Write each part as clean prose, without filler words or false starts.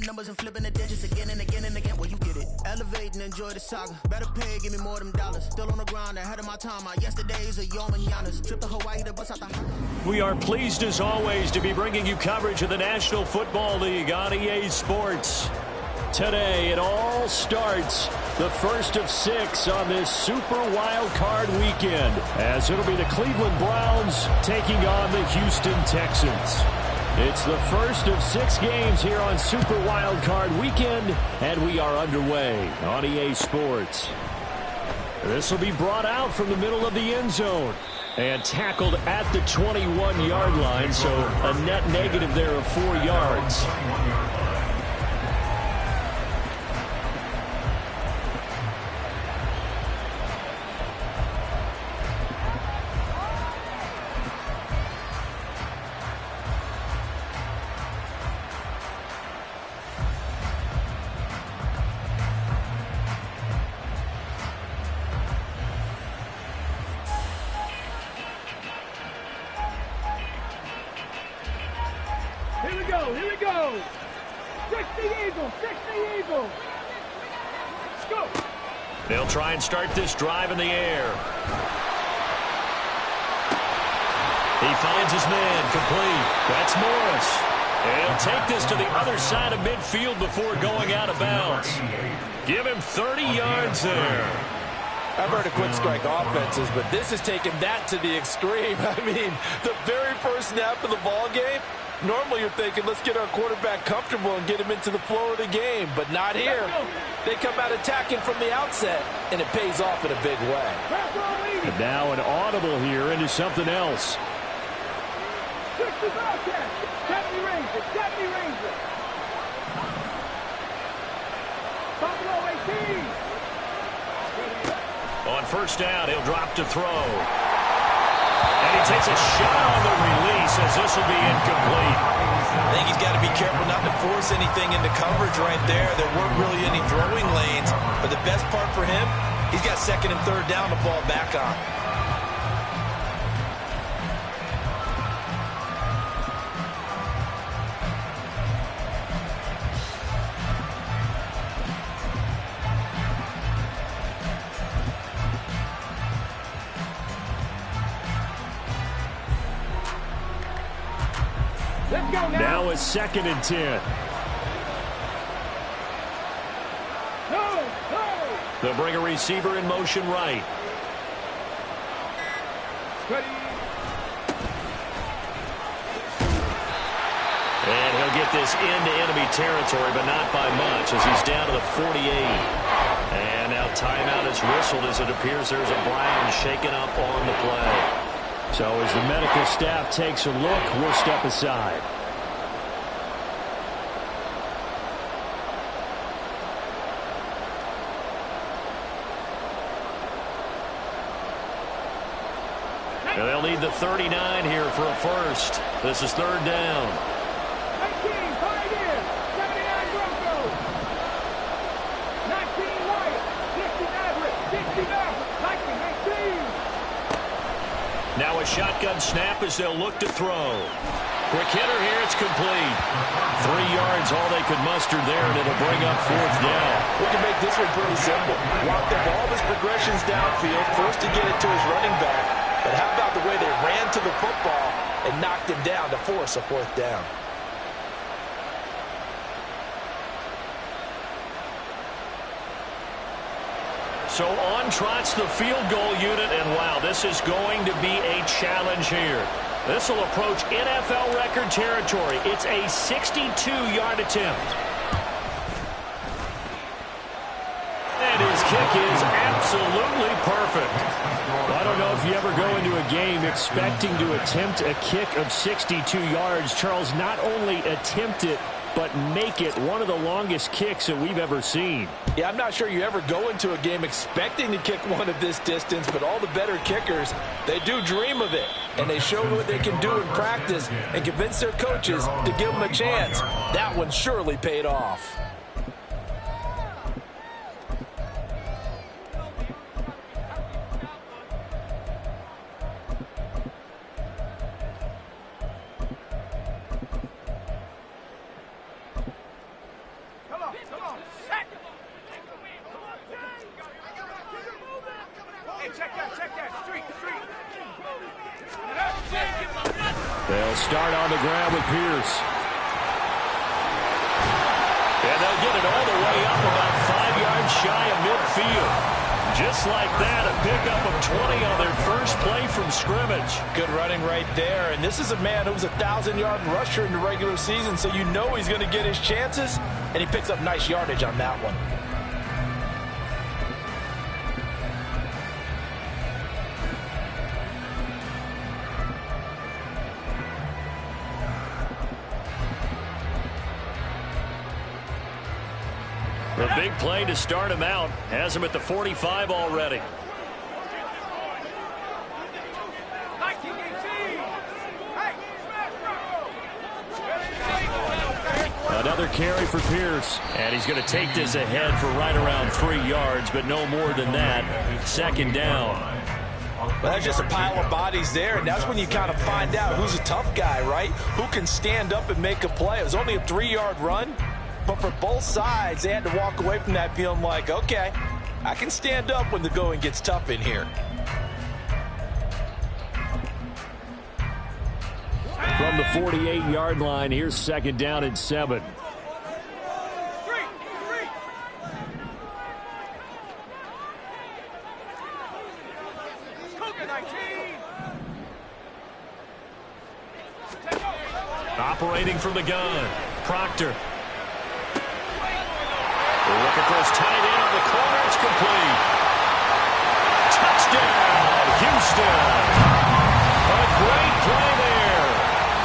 numbers and flipping the digits again and again and again. Well, you get it. Elevate and enjoy the saga. Better pay, give me more of them dollars. Still on the ground, ahead of my time. My yesterdays are your mananas. Trip to Hawaii to bust out the... We are pleased as always to be bringing you coverage of the National Football League on EA Sports. Today it all starts the first of 6 on this Super Wildcard weekend, as it'll be the Cleveland Browns taking on the Houston Texans. It's the first of 6 games here on Super Wildcard weekend, and we are underway on EA Sports. This will be brought out from the middle of the end zone and tackled at the 21-yard line, so a net negative there of 4 yards. Here we go. 60 Eagles, 60 Eagles. Let's go. They'll try and start this drive in the air. He finds his man, complete. That's Morris. He'll take this to the other side of midfield before going out of bounds. Give him 30 yards there. I've heard of quick strike offenses, but this is taking that to the extreme. I mean, the very first snap of the ball game, normally you're thinking, let's get our quarterback comfortable and get him into the flow of the game, but not here. They come out attacking from the outset, and it pays off in a big way. And now an audible here into something else. 60 Bobcats, 70 Rangers, 70 Rangers. Buffalo 18. On first down, he'll drop to throw. And he takes a shot on the release as this will be incomplete. I think he's got to be careful not to force anything into coverage right there. There weren't really any throwing lanes. But the best part for him, he's got second and third down to fall back on. Now it's 2nd and 10. They'll bring a receiver in motion right. And he'll get this into enemy territory, but not by much, as he's down to the 48. And now timeout is whistled as it appears there's a Brian shaken up on the play. So as the medical staff takes a look, we'll step aside. And they'll need the 39 here for a first. This is 3rd down. 19, Pioneers, 79 Broncos. 19 Lions, 60 Mavericks, 60 Mavericks, 19. Now a shotgun snap as they'll look to throw. Quick hitter here, it's complete. 3 yards, all they could muster there, and it'll bring up 4th down. We can make this one pretty simple. Walk the ball his progressions downfield, first to get it to his running back. But how about the way they ran to the football and knocked him down to force a 4th down? So on trots the field goal unit, and wow, this is going to be a challenge here. This will approach NFL record territory. It's a 62-yard attempt. And his kick is absolutely perfect. I don't know if you ever go into a game expecting to attempt a kick of 62 yards. Charles, not only attempt it, but make it one of the longest kicks that we've ever seen. Yeah, I'm not sure you ever go into a game expecting to kick one of this distance, but all the better kickers, they do dream of it. And they show what they can do in practice and convince their coaches to give them a chance. That one surely paid off. They'll start on the ground with Pierce. And they'll get it all the way up about 5 yards shy of midfield. Just like that, a pickup of 20 on their first play from scrimmage. Good running right there. And this is a man who was a 1,000-yard rusher in the regular season, so you know he's going to get his chances. And he picks up nice yardage on that one. A big play to start him out. Has him at the 45 already. Another carry for Pierce. And he's going to take this ahead for right around 3 yards, but no more than that. Second down. Well, that's just a pile of bodies there, and that's when you kind of find out who's a tough guy, right? Who can stand up and make a play. It was only a 3-yard run. But for both sides, they had to walk away from that feeling like, okay, I can stand up when the going gets tough in here. From the 48-yard line, here's second down and 7. Operating from the gun, Proctor. Look at this tight end on the corner. It's complete. Touchdown, Houston. A great play there.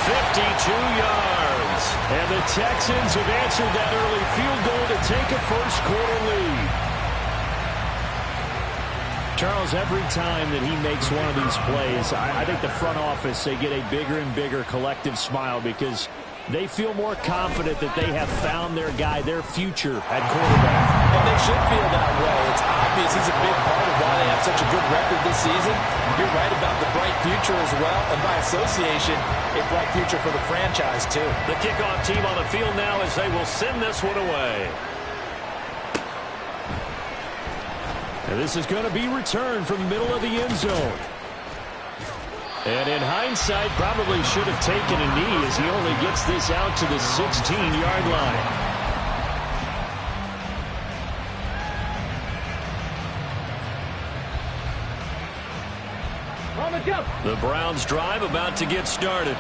52 yards. And the Texans have answered that early field goal to take a first-quarter lead. Charles, every time that he makes one of these plays, I think the front office, they get a bigger and bigger collective smile because they feel more confident that they have found their guy, their future at quarterback. And they should feel that way. It's obvious he's a big part of why they have such a good record this season. You're right about the bright future as well, and by association, a bright future for the franchise too. The kickoff team on the field now as they will send this one away. And this is going to be returned from the middle of the end zone. And in hindsight, probably should have taken a knee as he only gets this out to the 16-yard line. The Browns drive about to get started.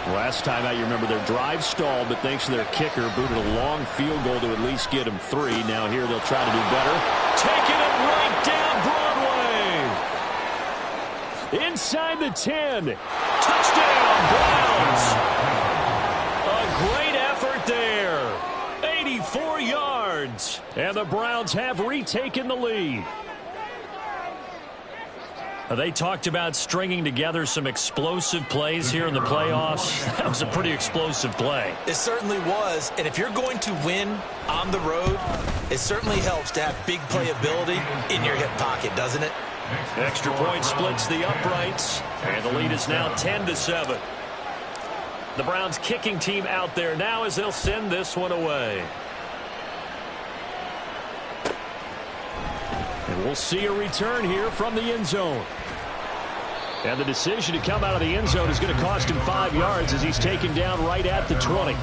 Last time out, you remember their drive stalled, but thanks to their kicker, booted a long field goal to at least get them 3. Now here they'll try to do better. Taking it right down Broadway. Inside the 10. Touchdown, Browns. A great effort there. 84 yards. And the Browns have retaken the lead. They talked about stringing together some explosive plays here in the playoffs. That was a pretty explosive play. It certainly was. And if you're going to win on the road, it certainly helps to have big playability in your hip pocket, doesn't it? Extra point splits the uprights. And the lead is now 10-7. The Browns kicking team out there now as they'll send this one away. And we'll see a return here from the end zone. And the decision to come out of the end zone is going to cost him 5 yards as he's taken down right at the 20.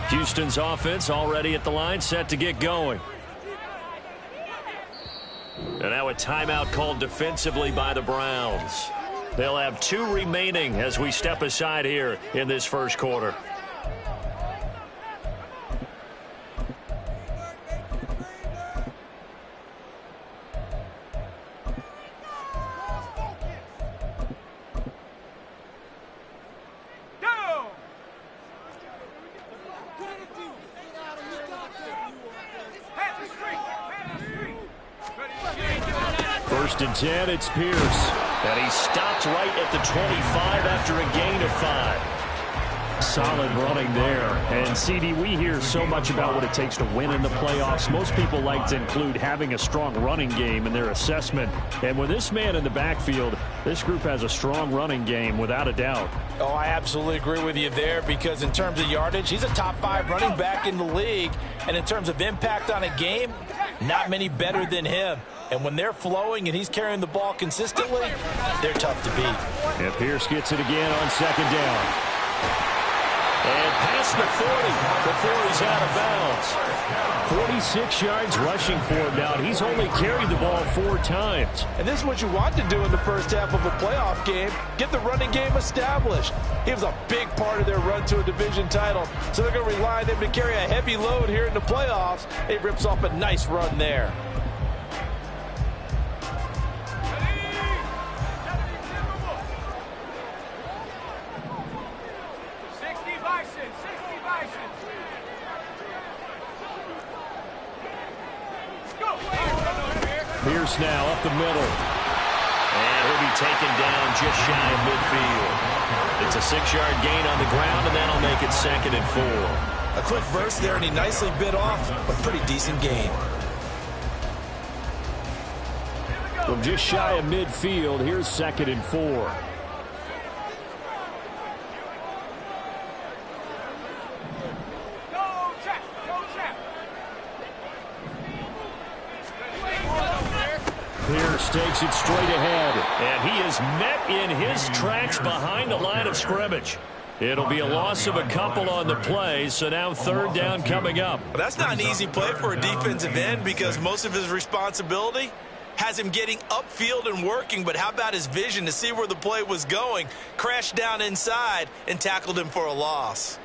Houston's offense already at the line, set to get going. And now a timeout called defensively by the Browns. They'll have 2 remaining as we step aside here in this first quarter. First and 10, it's Pierce. And he stopped right at the 25 after a gain of 5. solid running there. And, CD, we hear so much about what it takes to win in the playoffs. Most people like to include having a strong running game in their assessment. And with this man in the backfield, this group has a strong running game without a doubt. Oh, I absolutely agree with you there, because in terms of yardage, he's a top 5 running back in the league. And in terms of impact on a game, not many better than him. And when they're flowing and he's carrying the ball consistently, they're tough to beat. And Pierce gets it again on second down. And past the 40 before he's out of bounds. 46 yards rushing for him now. He's only carried the ball 4 times. And this is what you want to do in the first half of a playoff game. Get the running game established. He was a big part of their run to a division title. So they're going to rely on him to carry a heavy load here in the playoffs. He rips off a nice run there. Pierce now up the middle. And he'll be taken down just shy of midfield. It's a 6-yard gain on the ground, and that'll make it 2nd and 4. A quick burst there, and he nicely bit off a pretty decent gain. From just shy of midfield, here's 2nd and 4. Pierce takes it straight ahead, and he is met in his tracks behind the line of scrimmage. It'll be a loss of a couple on the play, so now 3rd down coming up. Well, that's not an easy play for a defensive end, because most of his responsibility has him getting upfield and working, but how about his vision to see where the play was going, crashed down inside, and tackled him for a loss.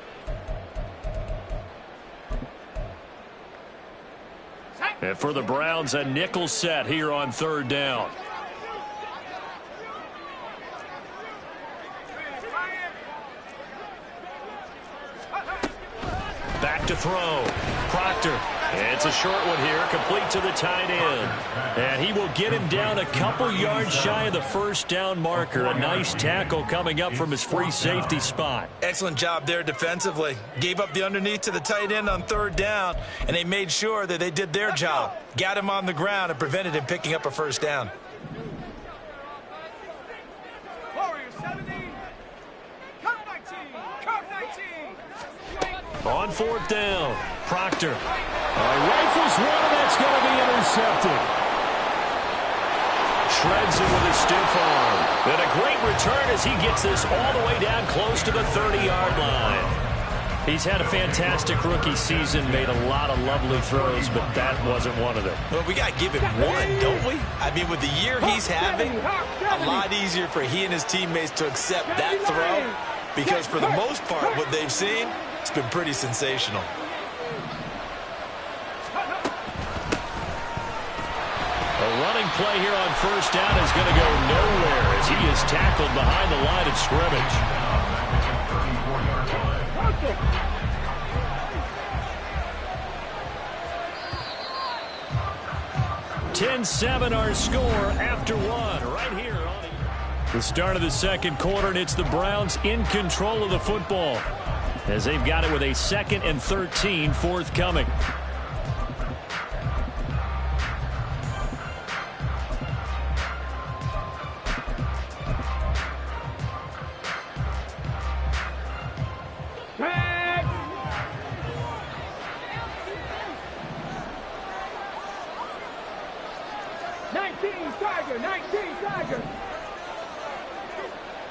And for the Browns, a nickel set here on 3rd down. Back to throw. Proctor. It's a short one here, complete to the tight end. And he will get him down a couple yards shy of the 1st down marker. A nice tackle coming up from his free safety spot. Excellent job there defensively. Gave up the underneath to the tight end on 3rd down, and they made sure that they did their job. Got him on the ground and prevented him picking up a 1st down. On 4th down, Proctor. Rifles one, and that's going to be intercepted. Shreds it with a stiff arm. And a great return as he gets this all the way down close to the 30-yard line. He's had a fantastic rookie season, made a lot of lovely throws, but that wasn't one of them. Well, we got to give him one, don't we? I mean, with the year he's having, a lot easier for he and his teammates to accept that throw, because for the most part, what they've seen, it's been pretty sensational. A running play here on 1st down is going to go nowhere as he is tackled behind the line of scrimmage. 10-7 our score after 1 right here on the start of the 2nd quarter, and it's the Browns in control of the football as they've got it with a 2nd and 13 forthcoming.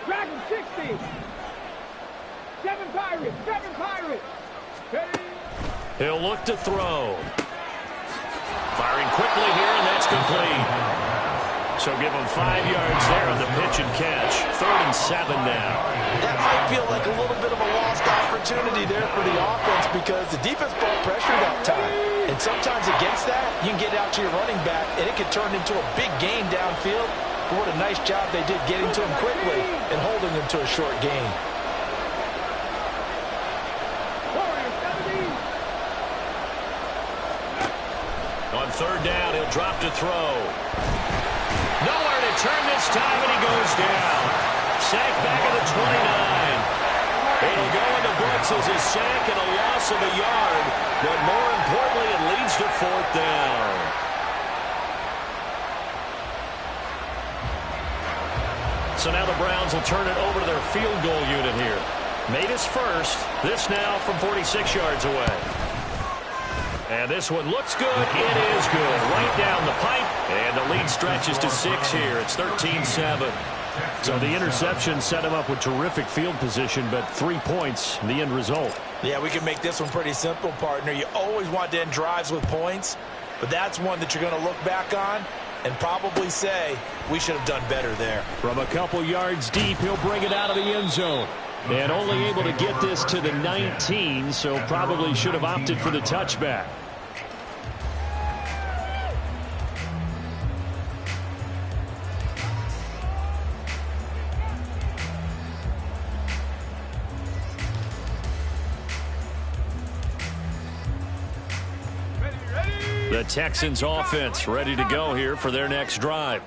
Dragon 60. 7 Pirates. 7 Pirates. He'll look to throw. Firing quickly here, and that's complete. So give him 5 yards there on the pitch and catch. 3rd and 7 now. That might feel like a little bit of a lost opportunity there for the offense, because the defense brought pressure that time. And sometimes against that, you can get out to your running back, and it could turn into a big gain downfield. But what a nice job they did getting to him quickly and holding him to a short gain. On 3rd down, he'll drop to throw. Nowhere to turn this time, and he goes down. Sacked back at the 29. It'll go in the books forces a sack and a loss of a yard, but more importantly, it leads to 4th down. So now the Browns will turn it over to their field goal unit here. Made his first. This now from 46 yards away. And this one looks good. It is good. Right down the pipe. And the lead stretches to 6 here. It's 13-7. So the interception set him up with terrific field position, but 3 points, the end result. Yeah, we can make this one pretty simple, partner. You always want to end drives with points, but that's one that you're going to look back on and probably say, we should have done better there. From a couple yards deep, he'll bring it out of the end zone. And only able to get this to the 19, so probably should have opted for the touchback. The Texans offense ready to go here for their next drive.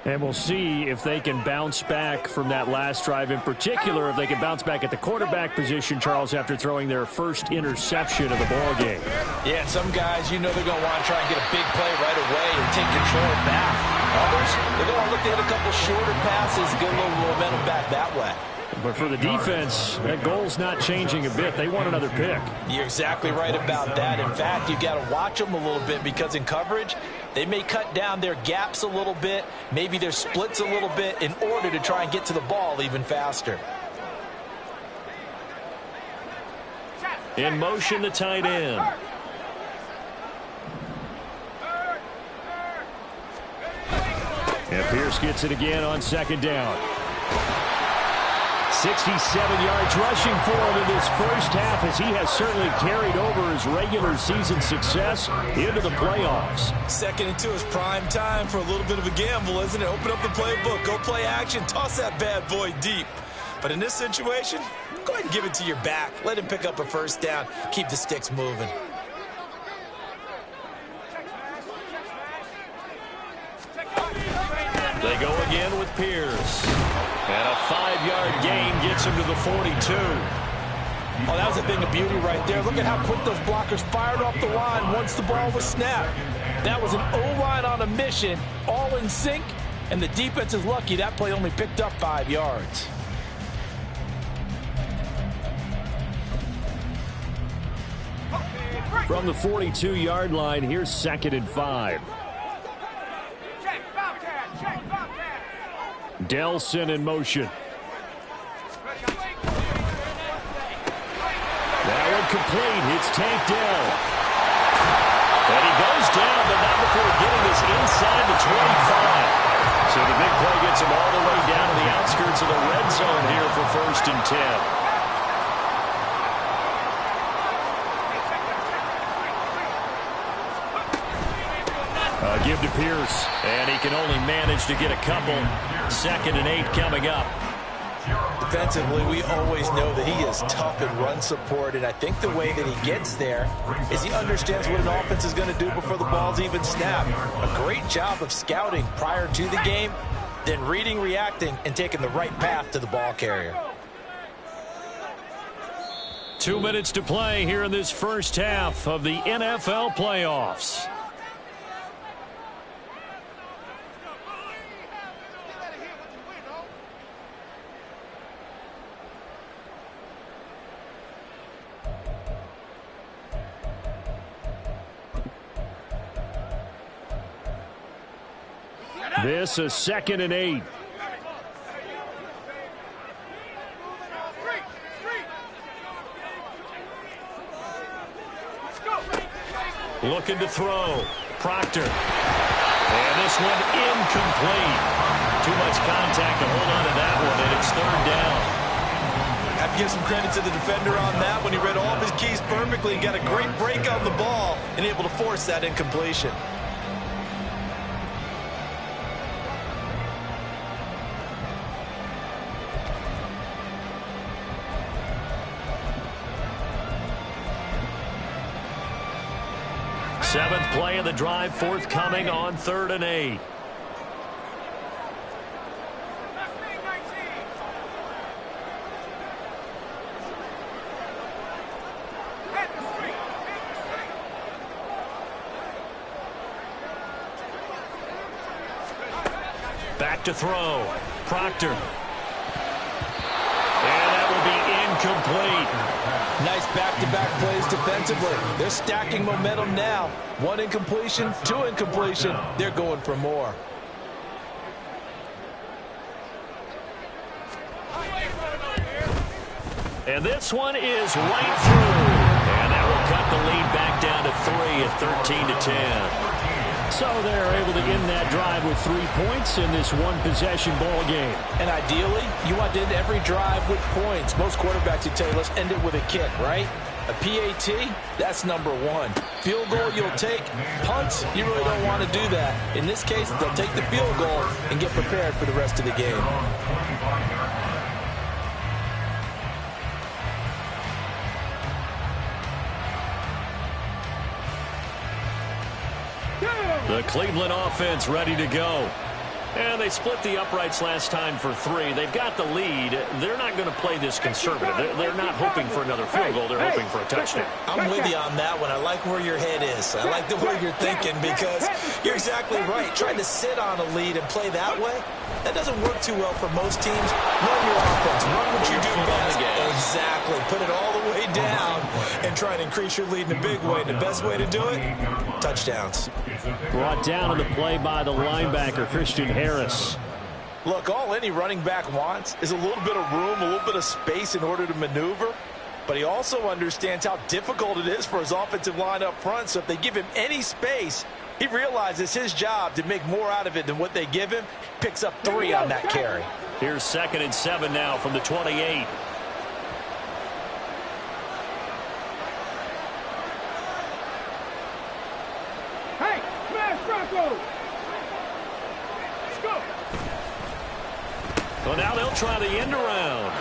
And we'll see if they can bounce back from that last drive, in particular if they can bounce back at the quarterback position, Charles, after throwing their first interception of the ball game. Yeah, and some guys, you know they're going to want to try and get a big play right away and take control back. Others, they're going to want to look to hit a couple shorter passes, get a little momentum back that way. But for the defense, that goal's not changing a bit. They want another pick. You're exactly right about that. In fact, you've got to watch them a little bit because in coverage, they may cut down their gaps a little bit, maybe their splits a little bit in order to try and get to the ball even faster. In motion, the tight end. And Pierce gets it again on 2nd down. 67 yards rushing for him in this first half, as he has certainly carried over his regular season success into the playoffs. Second into his prime time for a little bit of a gamble, isn't it? Open up the playbook, go play action, toss that bad boy deep. But in this situation, go ahead and give it to your back. Let him pick up a first down. Keep the sticks moving. They go again with Pierce. And a 5-yard gain gets him to the 42. Oh, that was a thing of beauty right there. Look at how quick those blockers fired off the line once the ball was snapped. That was an O-line on a mission, all in sync, and the defense is lucky that play only picked up 5 yards. From the 42-yard line, here's 2nd and 5. Delson in motion. That one complete. It's Tank Dell. And he goes down, but not before getting this inside the 25. So the big play gets him all the way down to the outskirts of the red zone here for 1st and 10. Give to Pierce, and he can only manage to get a couple. 2nd and 8 coming up. Defensively, we always know that he is tough and run support, and I think the way that he gets there is he understands what an offense is going to do before the ball's even snapped. A great job of scouting prior to the game, then reading, reacting, and taking the right path to the ball carrier. 2 minutes to play here in this first half of the NFL playoffs. This is 2nd and 8. Looking to throw. Proctor. And this one incomplete. Too much contact to hold on to that one, and it's 3rd down. Have to give some credit to the defender on that when he read all of his keys perfectly and got a great break on the ball and able to force that incompletion. Seventh play of the drive forthcoming on 3rd and 8. Back to throw. Proctor. And that will be incomplete. Nice back-to-back plays defensively. They're stacking momentum now. 1 incompletion, 2 incompletion. They're going for more. And this one is right through. And that will cut the lead back down to 3 at 13-10. So they're able to end that drive with 3 points in this one-possession ball game. And ideally, you want to end every drive with points. Most quarterbacks would tell you, let's end it with a kick, right? A PAT, that's number 1. Field goal, you'll take. Punts, you really don't want to do that. In this case, they'll take the field goal and get prepared for the rest of the game. The Cleveland offense ready to go. And they split the uprights last time for 3. They've got the lead. They're not going to play this conservative. They're not hoping for another field goal. They're hoping for a touchdown. I'm with you on that one. I like where your head is. I like the way you're thinking because you're exactly right. Trying to sit on a lead and play that way, that doesn't work too well for most teams. Run your offense. Run what you do best. Exactly. Put it all the way down and try and increase your lead in a big way. And the best way to do it, touchdowns. Brought down on the play by the linebacker, Christian Harris. Look, all any running back wants is a little bit of room, a little bit of space in order to maneuver. But he also understands how difficult it is for his offensive line up front. So if they give him any space, he realizes his job to make more out of it than what they give him. Picks up 3 on that carry. Here's 2nd and 7 now from the 28. Hey, smash Bronco! Let's go! Well, now they'll try the end around.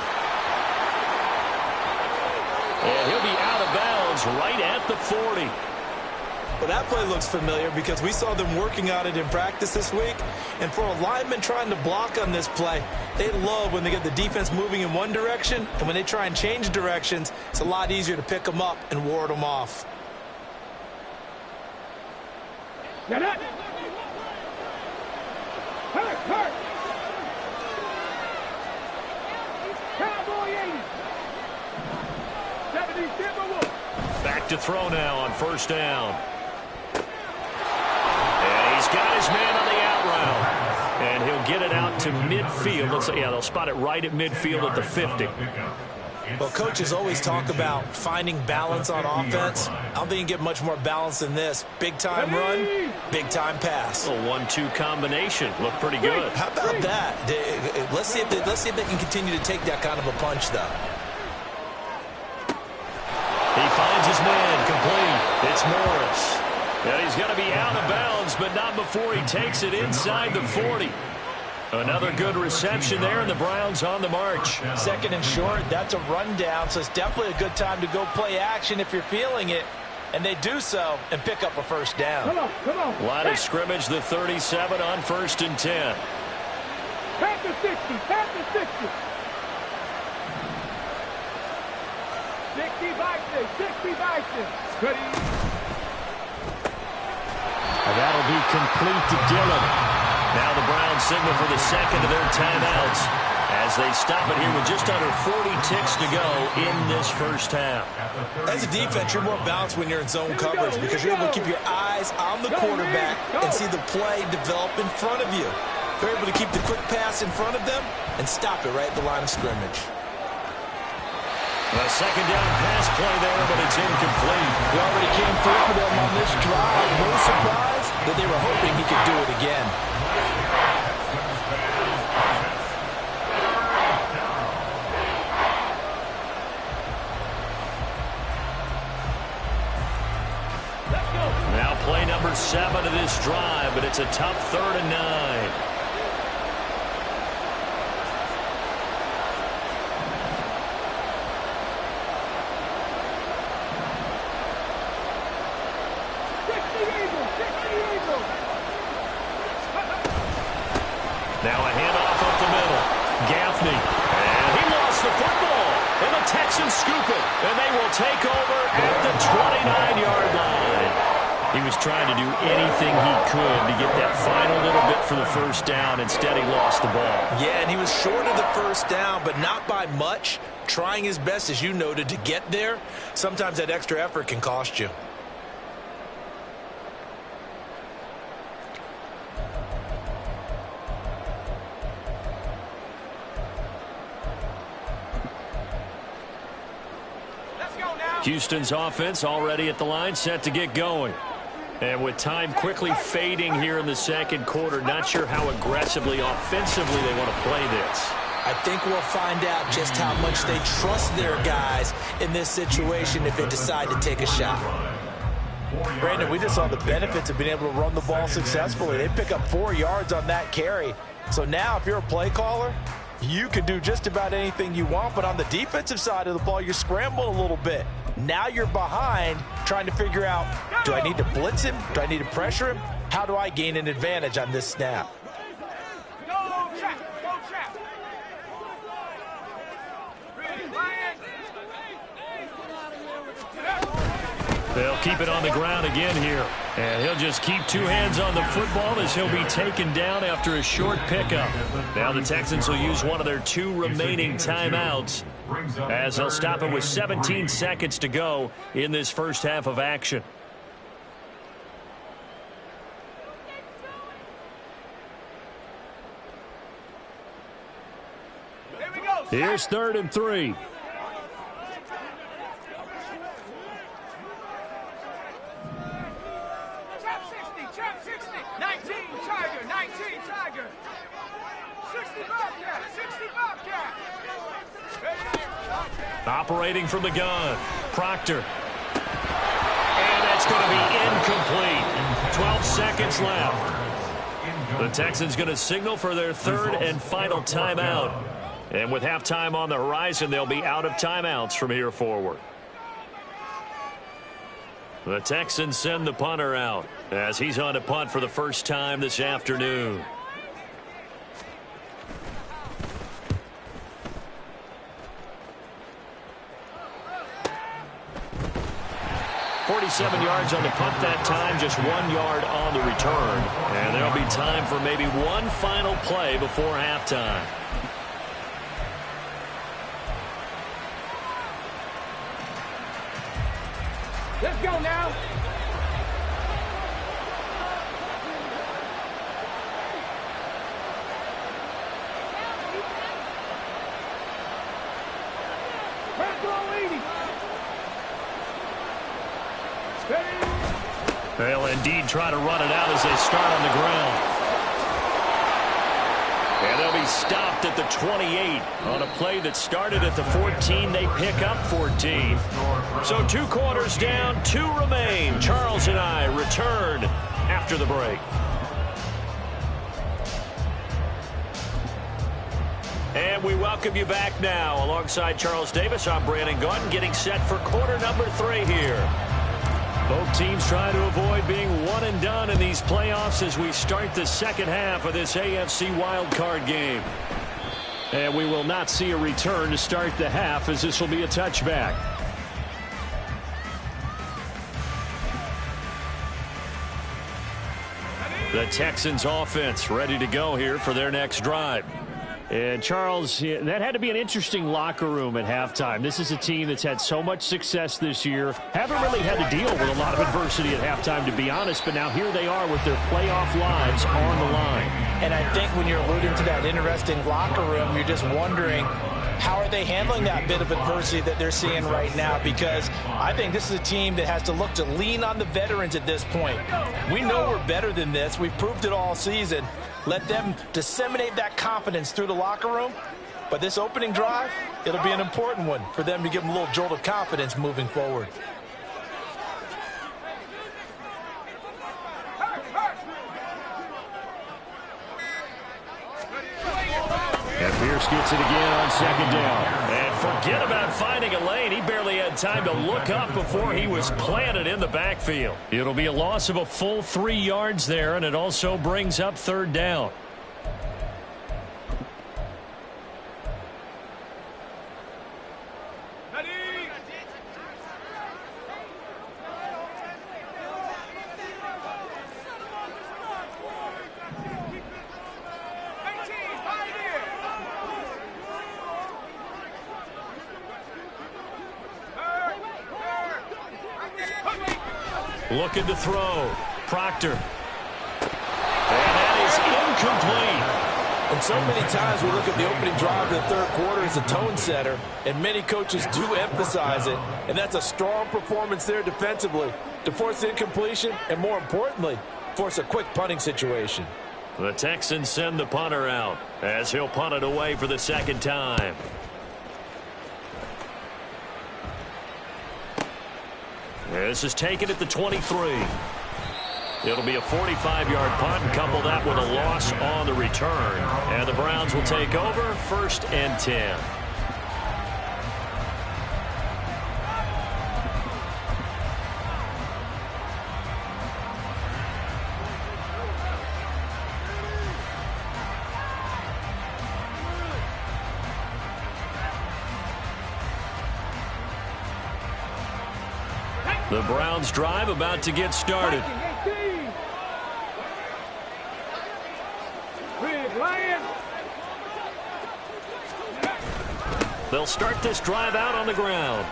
And he'll be out of bounds right at the 40. Well, that play looks familiar because we saw them working on it in practice this week. And for a lineman trying to block on this play, they love when they get the defense moving in one direction. And when they try and change directions, it's a lot easier to pick them up and ward them off. Get it! Hurt! Cowboy 80! 70 Timberwolves! Back to throw now on 1st down. And he's got his man on the out route. And he'll get it out to midfield. They'll spot it right at midfield at the 50. Well, coaches always talk about finding balance on offense. I don't think you get much more balance than this. Big-time run, big-time pass. A 1-2 combination. Looked pretty good. How about that? Let's see if they can continue to take that kind of a punch, though. He finds his man complete. It's Morris. And he's going to be out of bounds, but not before he takes it inside the 40. Another good reception there, and the Browns on the march. 2nd and short, that's a rundown, so it's definitely a good time to go play action if you're feeling it. And they do so and pick up a 1st down. Come on. Line of scrimmage, the 37 on 1st and 10. Pass the 60. 60 Bison. Goody. That'll be complete to Dillon. Now the Browns signal for the 2nd of their timeouts as they stop it here with just under 40 ticks to go in this 1st half. As a defense, you're more balanced when you're in zone coverage because you're able to keep your eyes on the quarterback and see the play develop in front of you. You're able to keep the quick pass in front of them and stop it right at the line of scrimmage. A 2nd down pass play there, but it's incomplete. He already came through for them on this drive. No surprise that they were hoping he could do it again. Now play number 7 of this drive, but it's a tough 3rd and 9. Now a handoff up the middle. Gaffney. And he lost the football. And the Texans Texans scoop it, and they will take over at the 29-yard line. He was trying to do anything he could to get that final little bit for the first down. Instead, he lost the ball. Yeah, and he was short of the first down, but not by much. Trying his best, as you noted, to get there. Sometimes that extra effort can cost you. Houston's offense already at the line, set to get going. And with time quickly fading here in the second quarter, not sure how aggressively, offensively they want to play this. I think we'll find out just how much they trust their guys in this situation if they decide to take a shot. Brandon, we just saw the benefits of being able to run the ball successfully. They pick up 4 yards on that carry. So now if you're a play caller, you can do just about anything you want, but on the defensive side of the ball, you're scrambling a little bit. Now you're behind trying to figure out, do I need to blitz him? Do I need to pressure him? How do I gain an advantage on this snap? They'll keep it on the ground again here. And he'll just keep 2 hands on the football as he'll be taken down after a short pickup. Now the Texans will use one of their 2 remaining timeouts as they'll stop it with 17 seconds to go in this first half of action. Here's 3rd and 3. Operating from the gun, Proctor. And that's going to be incomplete. 12 seconds left. The Texans going to signal for their 3rd and final timeout. And with halftime on the horizon, they'll be out of timeouts from here forward. The Texans send the punter out as he's on to punt for the first time this afternoon. 47 yards on the punt that time, just 1 yard on the return. And there'll be time for maybe one final play before halftime. Let's go now. They'll indeed try to run it out as they start on the ground. And they'll be stopped at the 28 on a play that started at the 14. They pick up 14. So 2 quarters down, 2 remain. Charles and I return after the break. And we welcome you back now. Alongside Charles Davis, I'm Brandon Gaudin, getting set for quarter number 3 here. Both teams trying to avoid being one and done in these playoffs as we start the second half of this AFC wildcard game. And we will not see a return to start the half, as this will be a touchback. The Texans offense ready to go here for their next drive. And Charles, that had to be an interesting locker room at halftime. This is a team that's had so much success this year. Haven't really had to deal with a lot of adversity at halftime, to be honest. But now here they are with their playoff lives on the line. And I think when you're alluding to that interesting locker room, you're just wondering, how are they handling that bit of adversity that they're seeing right now? Because I think this is a team that has to look to lean on the veterans at this point. We know we're better than this. We've proved it all season. Let them disseminate that confidence through the locker room. But this opening drive, it'll be an important one for them to give them a little jolt of confidence moving forward. And Pierce gets it again on second down. And forget about finding a lane. He barely had time to look up before he was planted in the backfield. It'll be a loss of a full 3 yards there, and it also brings up third down. Looking to throw. Proctor. And that is incomplete. And so many times we look at the opening drive of the third quarter as a tone setter, and many coaches do emphasize it, and that's a strong performance there defensively to force incompletion and, more importantly, force a quick punting situation. The Texans send the punter out as he'll punt it away for the second time. This is taken at the 23. It'll be a 45-yard punt and couple that with a loss on the return. And the Browns will take over 1st and 10. The Browns drive about to get started. They'll start this drive out on the ground.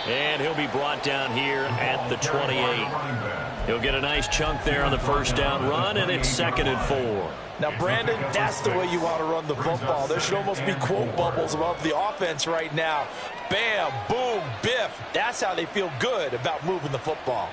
And he'll be brought down here at the 28. He'll get a nice chunk there on the first down run, and it's 2nd and 4. Now, Brandon, that's the way you want to run the football. There should almost be quote bubbles above the offense right now. Bam, boom, biff. That's how they feel good about moving the football.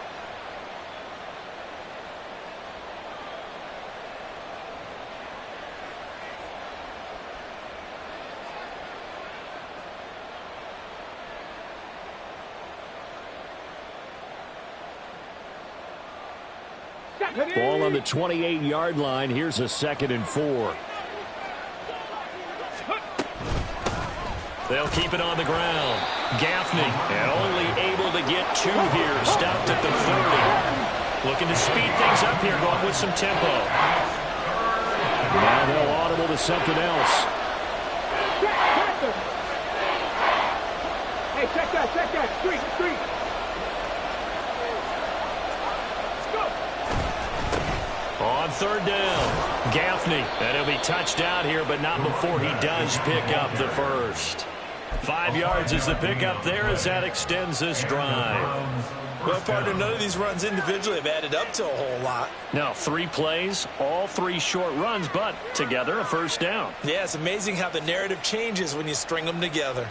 Ball on the 28-yard line. Here's a 2nd and 4. They'll keep it on the ground. Gaffney, and only able to get 2 here. Stopped at the 30. Looking to speed things up here, going with some tempo. Now they'll audible to something else. Hey, check that. Street. On 3rd down, Gaffney, and he'll be touched out here, but not before he does pick up the first. 5 yards is the pickup there as that extends this drive. Well, partner, none of these runs individually have added up to a whole lot. Now, 3 plays, all 3 short runs, but together a first down. Yeah, it's amazing how the narrative changes when you string them together.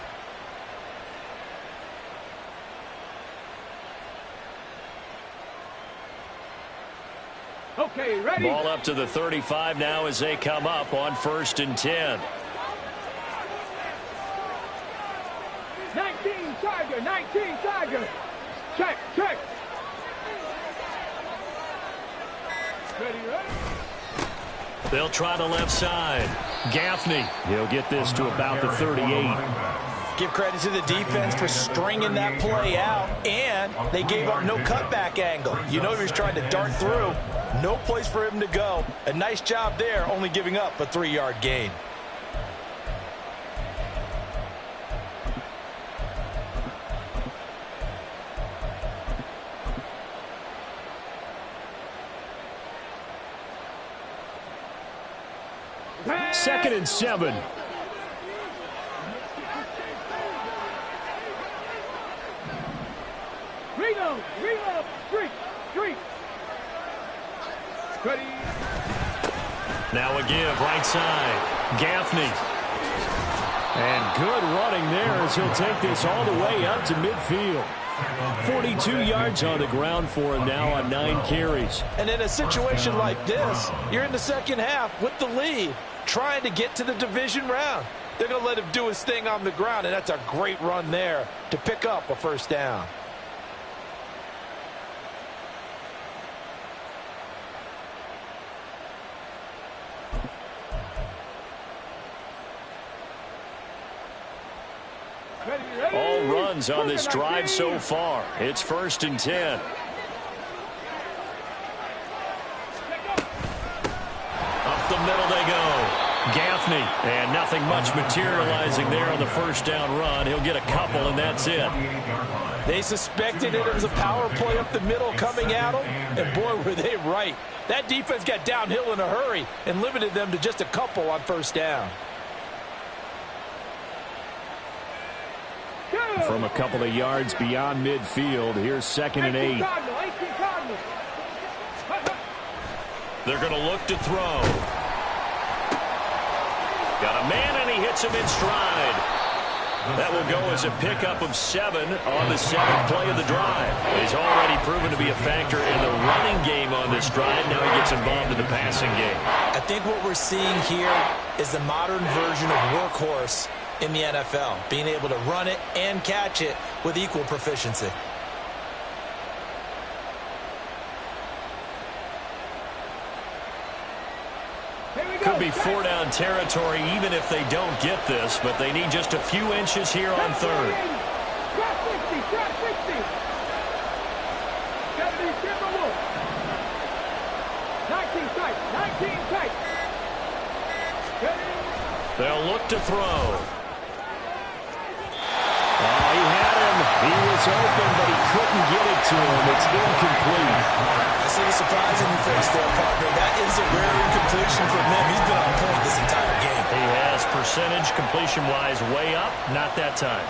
Okay, ready? Ball up to the 35 now as they come up on 1st and 10. 19 Tiger. Check. Ready. They'll try the left side. Gaffney, he'll get this to about the 38. Give credit to the defense for stringing that play out, and they gave up no cutback angle. You know he was trying to dart through. No place for him to go. A nice job there, only giving up a 3-yard gain. Second and 7. Reload. Street. Ready. Now a give, right side. Gaffney. And good running there as he'll take this all the way up to midfield. 42 yards on the ground for him now on 9 carries. And in a situation like this, you're in the second half with the lead, trying to get to the division round. They're going to let him do his thing on the ground, and that's a great run there to pick up a first down. All runs on this drive so far. It's 1st and 10. Up the middle they go. Gaffney, and nothing much materializing there on the first down run. He'll get a couple, and that's it. They suspected it was a power play up the middle coming at them, and boy, were they right. That defense got downhill in a hurry and limited them to just a couple on first down. Good. From a couple of yards beyond midfield, here's 2nd and 8. They're going to look to throw. Got a man, and he hits him in stride. That will go as a pickup of 7 on the 7th play of the drive. He's already proven to be a factor in the running game on this drive. Now he gets involved in the passing game. I think what we're seeing here is the modern version of workhorse in the NFL, being able to run it and catch it with equal proficiency. Could be 4-down territory even if they don't get this, but they need just a few inches here on 3rd. Drop 60, drop 60. 70, Timberwolf. 19 tight, 19 tight. They'll look to throw. Oh, he had him. He was open, but he couldn't get it to him. It's incomplete. I see the surprise in your face there, partner. That is a rare incompletion from him. He's been on point this entire game. He has percentage completion-wise way up. Not that time.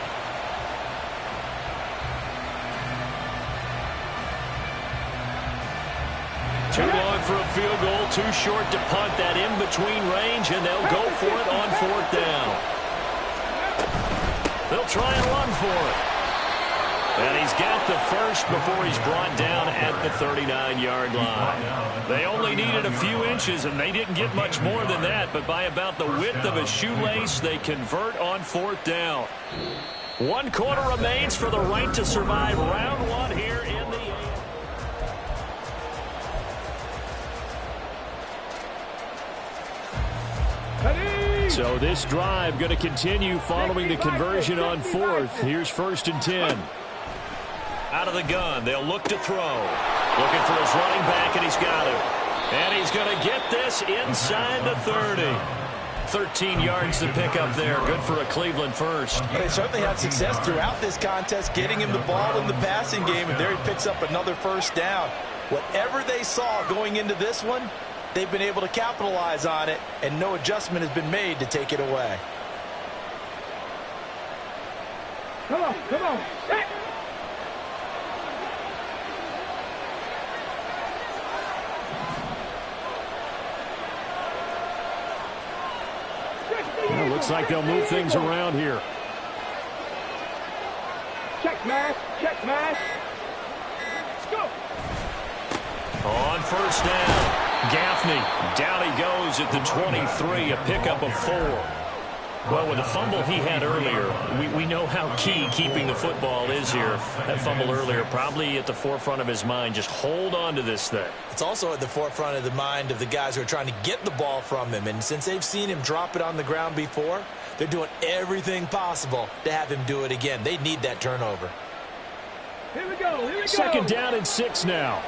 Too long for a field goal. Too short to punt that in-between range, and they'll go for it on 4th down. They'll try and run for it. And he's got the first before he's brought down at the 39-yard line. They only needed a few inches, and they didn't get much more than that. But by about the width of a shoelace, they convert on 4th down. 1 quarter remains for the right to survive round 1 here in the So this drive going to continue following the conversion on 4th. Here's 1st and 10. Out of the gun, they'll look to throw. Looking for his running back, and he's got him. And he's going to get this inside the 30. 13 yards to pick up there. Good for a Cleveland first. They certainly had success throughout this contest, getting him the ball in the passing game, and there he picks up another 1st down. Whatever they saw going into this one, they've been able to capitalize on it, and no adjustment has been made to take it away. Come on, come on. Well, looks like they'll move things around here. Check mash, check mash. Let's go. On 1st down. Gaffney, down he goes at the 23, a pickup of 4. Well, with the fumble he had earlier, we know how key keeping the football is here. That fumble earlier probably at the forefront of his mind. Just hold on to this thing. It's also at the forefront of the mind of the guys who are trying to get the ball from him. And since they've seen him drop it on the ground before, they're doing everything possible to have him do it again. They need that turnover. Here we go, here we go. 2nd down and 6 now.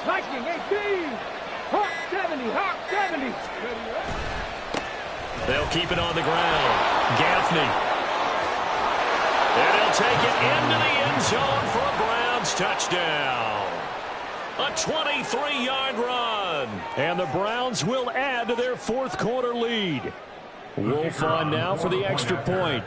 Lightning 18. Hawk 70. Hawk 70. They'll keep it on the ground. Gaffney. And he'll take it into the end zone for a Browns touchdown. A 23-yard run. And the Browns will add to their 4th quarter lead. Wolf on now for the extra point.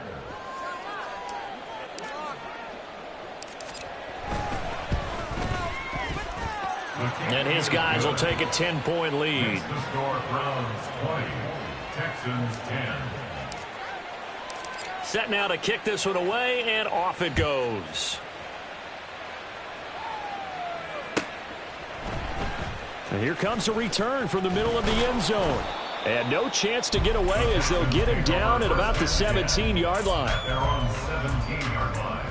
And his guys will take a 10-point lead. Set now to kick this one away, and off it goes. And here comes a return from the middle of the end zone. And no chance to get away as they'll get him down at about the 17-yard line. They're on the 17-yard line.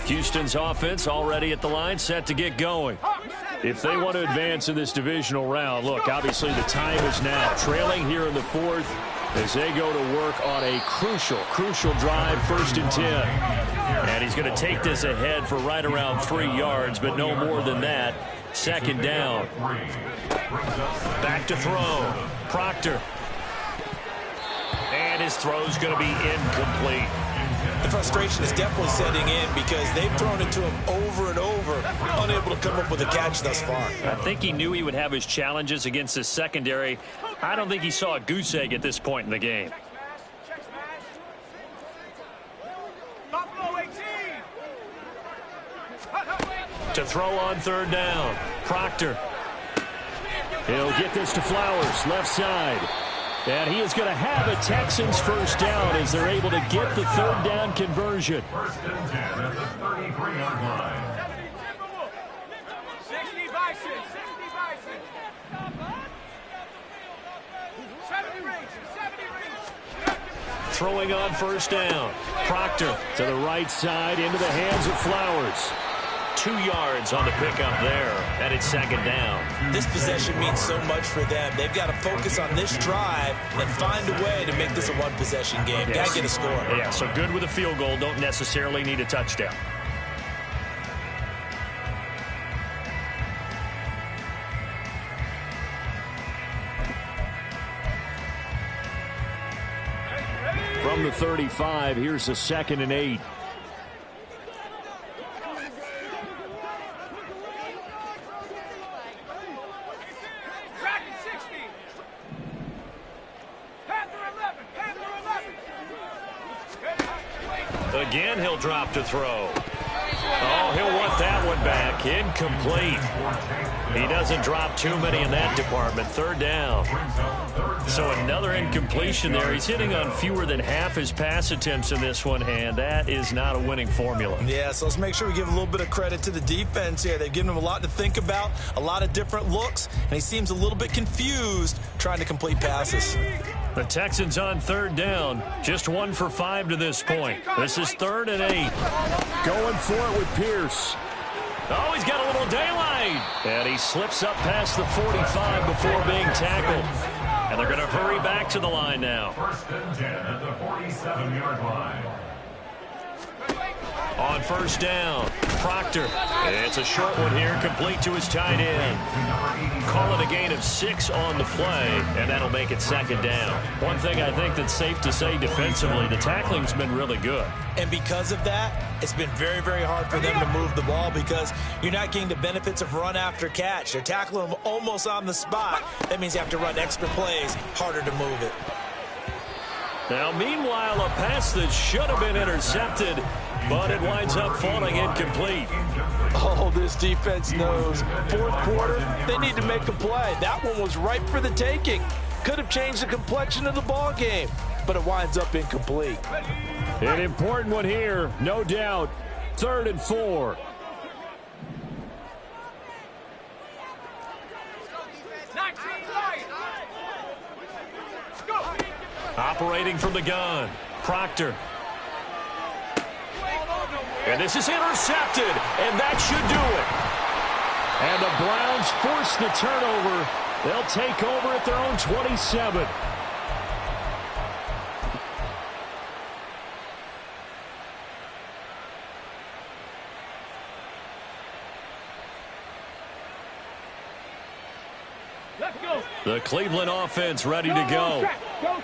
Houston's offense already at the line, set to get going. If they want to advance in this divisional round, look, obviously the time is now. Trailing here in the 4th as they go to work on a crucial drive, 1st and 10. And he's going to take this ahead for right around 3 yards, but no more than that. 2nd down. Back to throw. Proctor. And his throw's going to be incomplete. The frustration is definitely setting in because they've thrown it to him over and over, unable to come up with a catch thus far. I think he knew he would have his challenges against his secondary. I don't think he saw a goose egg at this point in the game. To throw on third down, Proctor. He'll get this to Flowers, left side. And he is going to have a Texans first down as they're able to get the third down conversion. First and 10 at the 33-yard line. 60 by 6, 60 by 6. 70 range, 70 range. Throwing on first down. Proctor to the right side into the hands of Flowers. 2 yards on the pickup there, and it's second down. This possession means so much for them. They've got to focus on this drive and find a way to make this a one-possession game. Yes. Got to get a score. Yeah, so good with a field goal. Don't necessarily need a touchdown. From the 35, here's the 2nd and 8. Again, he'll drop to throw. Oh, he'll want that one back. Incomplete. He doesn't drop too many in that department. Third down. So another incompletion there. He's hitting on fewer than half his pass attempts in this one, and that is not a winning formula. Yeah, so let's make sure we give a little bit of credit to the defense here. They've given him a lot to think about, a lot of different looks, and he seems a little bit confused trying to complete passes. The Texans on third down, just 1 for 5 to this point. This is 3rd and 8. Going for it with Pierce. Oh, he's got a little daylight. And he slips up past the 45 before being tackled. And they're going to hurry back to the line now. First and 10 at the 47-yard line. On first down, Proctor. It's a short one here, complete to his tight end. Call it a gain of 6 on the play, and that'll make it second down. One thing I think that's safe to say defensively, the tackling's been really good. And because of that, it's been very, very hard for them to move the ball because you're not getting the benefits of run after catch. They're tackling them almost on the spot. That means you have to run extra plays, harder to move it. Now, meanwhile, a pass that should have been intercepted, but it winds up falling incomplete. Oh, this defense knows. Fourth quarter, they need to make a play. That one was ripe for the taking. Could have changed the complexion of the ball game, but it winds up incomplete. An important one here, no doubt. 3rd and 4. Operating from the gun, Proctor. And this is intercepted, and that should do it. And the Browns force the turnover. They'll take over at their own 27. The Cleveland offense ready to go.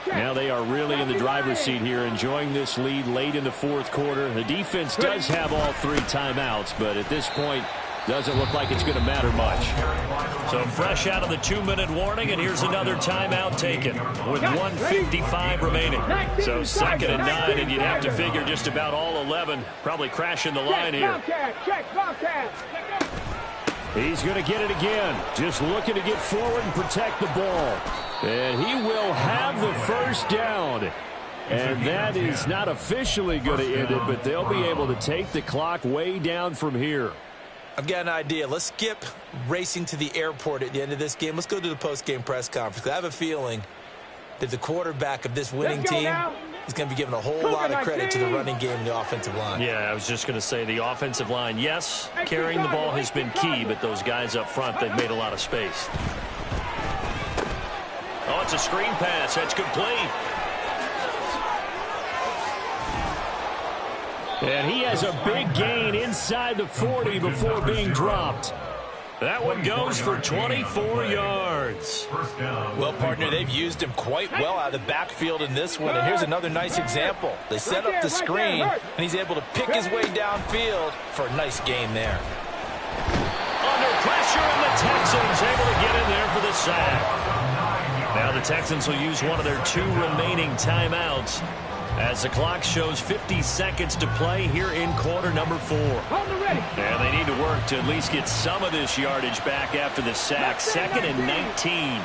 Now they are really in the driver's seat here, enjoying this lead late in the fourth quarter. The defense does have all 3 timeouts, but at this point, doesn't look like it's going to matter much. So fresh out of the 2-minute warning, and here's another timeout taken with 1:55 remaining. So 2nd and 9, and you'd have to figure just about all 11 probably crashing the line here. He's going to get it again, just looking to get forward and protect the ball. And he will have the first down. And that is not officially going to end it, but they'll be able to take the clock way down from here. I've got an idea. Let's skip racing to the airport at the end of this game. Let's go to the post-game press conference. I have a feeling that the quarterback of this winning team is going to be given a whole lot of credit to the running game and the offensive line. Yeah, I was just going to say the offensive line, yes, carrying the ball has been key, but those guys up front, they've made a lot of space. Oh, it's a screen pass. That's complete. And he has a big gain inside the 40 before being dropped. That one goes for 24 yards. Well, partner, they've used him quite well out of the backfield in this one. And here's another nice example. They set up the screen, and he's able to pick his way downfield for a nice gain there. Under pressure, and the Texans able to get in there for the sack. Now the Texans will use one of their 2 remaining timeouts as the clock shows 50 seconds to play here in quarter number 4. And they need to work to at least get some of this yardage back after the sack. 2nd and 19.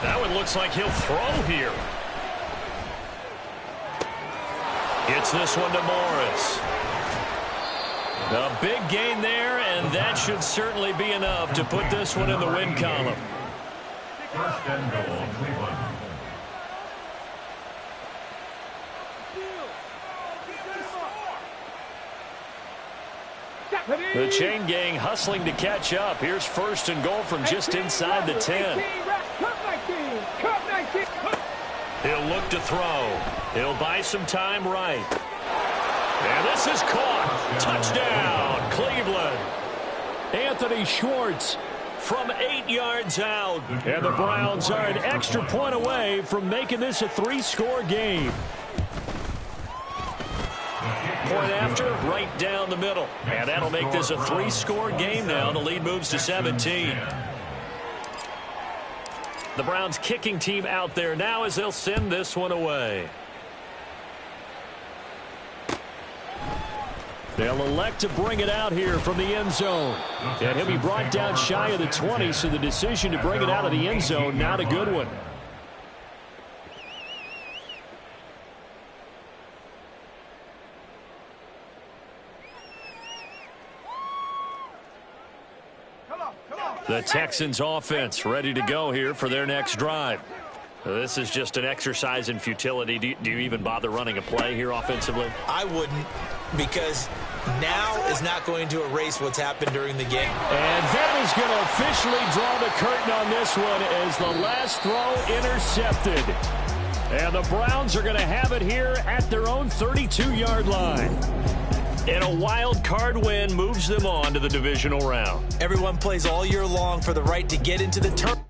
That one looks like he'll throw here. Gets this one to Morris. A big gain there, and that should certainly be enough to put this one in the win column. First and goal, Cleveland. The chain gang hustling to catch up. Here's 1st and goal from just inside the 10. He'll look to throw. He'll buy some time right. And this is caught. Touchdown, Cleveland. Anthony Schwartz from 8 yards out. And the Browns are an extra point away from making this a 3-score game. Point after, right down the middle. And that'll make this a 3-score game now. The lead moves to 17. The Browns kicking team out there now as they'll send this one away. They'll elect to bring it out here from the end zone. And he'll be brought down shy of the 20, so the decision to bring it out of the end zone, not a good one. The Texans offense ready to go here for their next drive. This is just an exercise in futility. Do you even bother running a play here offensively? I wouldn't, because now is not going to erase what's happened during the game. And that is going to officially draw the curtain on this one as the last throw intercepted. And the Browns are going to have it here at their own 32-yard line. And a wild card win moves them on to the divisional round. Everyone plays all year long for the right to get into the tournament.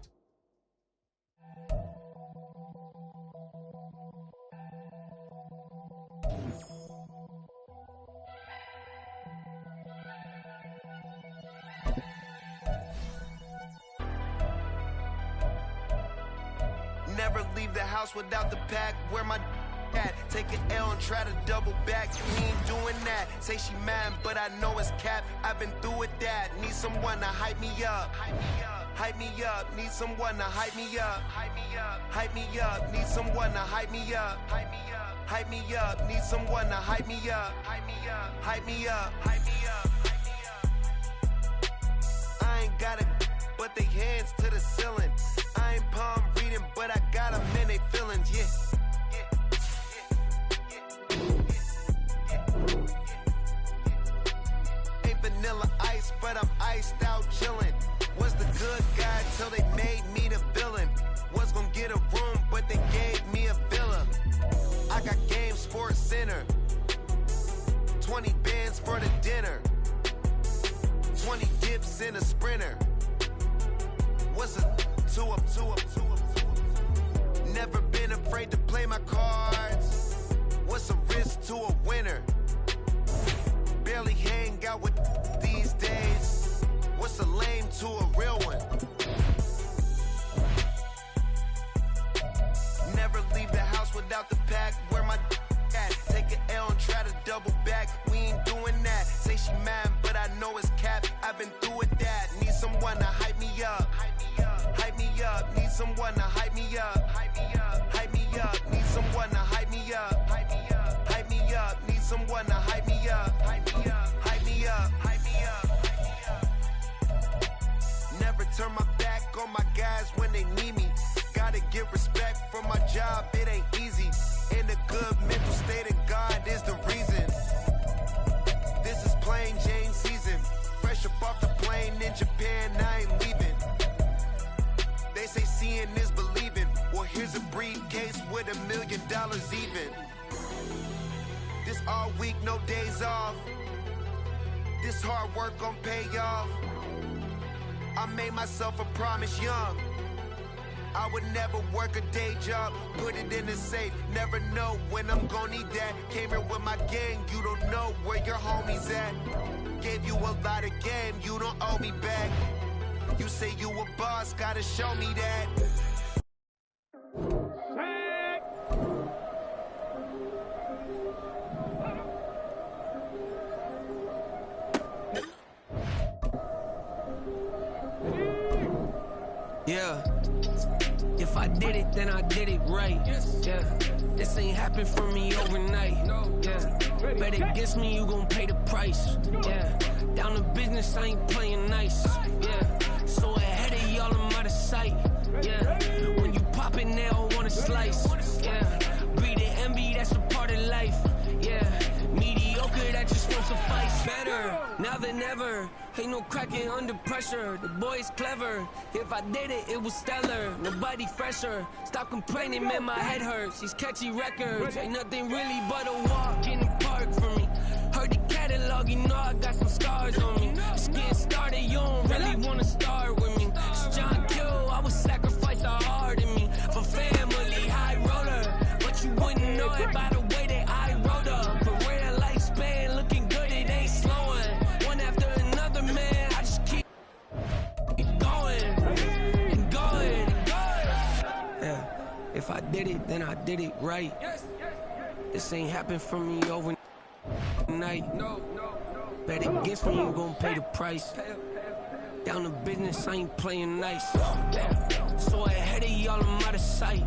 Never leave the house without the pack. Where my at? Take an L and try to double back. We ain't doing that. Say she mad, but I know it's cap. I've been through with that. Need someone to hype me up. Hype me up. Need someone to hype me up. Hype me up. Hype me up. Need someone to hype me up. Hype me up. Hype me up. Need someone to hype me up. Hype me up. Hype me up. Hype me up. I ain't got it, but they hands to the ceiling. I ain't palm reading, but I got them in they feelings, yeah. Ain't vanilla ice, but I'm iced out chillin'. Was the good guy till they made me the villain. Was gonna get a room, but they gave me a villa. I got Game Sports Center. 20 bands for the dinner. 20 dips in a sprinter. What's a two up? Never been afraid to play my cards. What's a risk to a winner? Barely hang out with these days. What's a lame to a real one? Never leave the house without the pack. Where my at? Take an L and try to double back. We ain't doing that. Say she mad, but I know it's cap. I've been through with that. Need someone to hype me up. Hype me up. Need someone to hype me up. Hype me up. Hype me up. Need someone to hype me up. Hype me up. Hype me up. Need someone to hype me up. Hype me up. Hype me up. Hype me up. Never turn my back on my guys when they need me. Gotta get respect for my job. It ain't easy. In a good mental state, and God is the reason. This is plain Jane season. Fresh up off the plane in Japan, I ain't leaving. They say seeing is believing. Well, here's a briefcase with $1 million even. This all week, no days off. This hard work gon' pay off. I made myself a promise young. I would never work a day job, put it in the safe. Never know when I'm gon' need that. Came here with my gang, you don't know where your homies at. Gave you a lot of game, you don't owe me back. You say you a boss, gotta show me that. Yeah. If I did it, then I did it right. Yeah. This ain't happened for me overnight. Yeah. Bet against me, you gon' pay the price. Yeah. Down to business, I ain't playing nice. Yeah. So ahead of y'all, I'm out of sight. Yeah. When you pop it, they don't wanna slice. Yeah. Breed the envy, that's a part of life. Yeah. Mediocre, that just won't suffice. Better now than ever. Ain't no cracking under pressure. The boy's clever. If I did it, it was stellar. Nobody fresher. Stop complaining, man, my head hurts. These catchy records ain't nothing really but a walk in the park for me. Heard the catalog, you know I got some scars on me. Just getting started, you don't really wanna start with me. It's John Q, I would sacrifice a heart in me for family, high roller. But you wouldn't know it by the way that I wrote up. For real lifespan, looking good, it ain't slowing. One after another, man, I just keep going and going and going. Yeah, if I did it, then I did it right. This ain't happened for me overnight. Bet against me, you gon' pay the price. Down to business, I ain't playing nice. So ahead of y'all, I'm out of sight.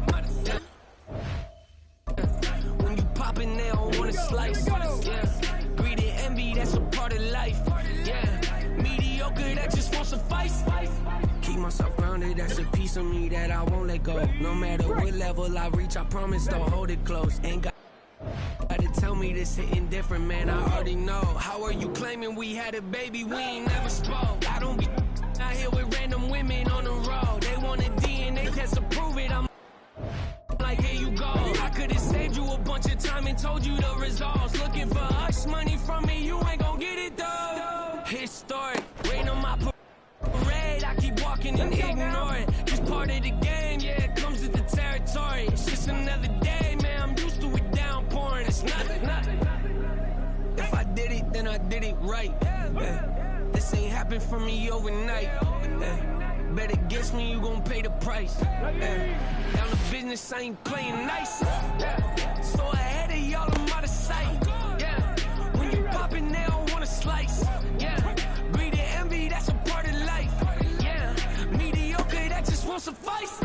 When you poppin', they don't wanna slice. Yeah. Greed and envy, that's a part of life. Yeah. Mediocre, that just won't suffice. Keep myself grounded, that's a piece of me that I won't let go. No matter what level I reach, I promise to hold it close. Ain't got to tell me this hitting different, man, I already know. How are you claiming we had a baby, we ain't never spoke? I don't be out here with random women on the road. They want a DNA test to prove it, I'm like, here you go. I could've saved you a bunch of time and told you the results. Looking for hush money from me, you ain't gon' get it though. Historic, rain on my parade, I keep walking and ignore it. Just part of the game, yeah, it comes with the territory. It's just another day, man, I'm used to it downpouring. It's nothing. If I did it, then I did it right. This ain't happened for me overnight. Bet against me, you gon' pay the price. Down to business, I ain't playing nice. So ahead of y'all, I'm out of sight. Yeah. When you poppin', they don't wanna slice. Yeah. Greed and envy, that's a part of life. Yeah. Mediocre, that just won't suffice.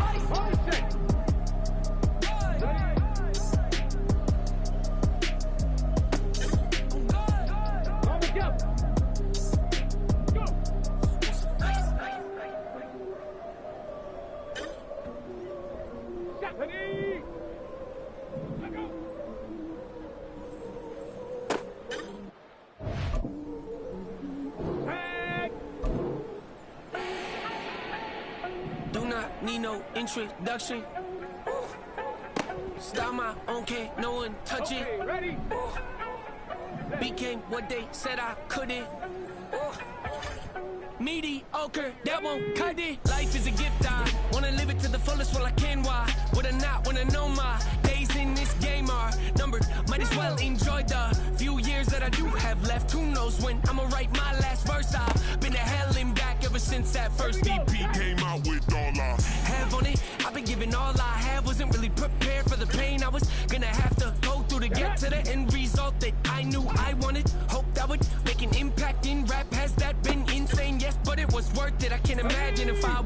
Do not need no introduction. Start my own cake, no one touch it. Became what they said I couldn't. Mediocre, that won't cut it. Life is a gift, I wanna live it to the fullest while I can. Why would I not wanna know my days in this game are numbered? Might as well enjoy the few years that I do have left. Who knows when I'ma write my last verse? I've been to hell and back ever since that first EP came out with all I have on it. I've been giving all I have, wasn't really prepared for the pain I was gonna have to go through to get to the end result that I knew I wanted. Hoped I would make an impact in rap. Has that been insane? Yes, but it was worth it. I can't imagine if I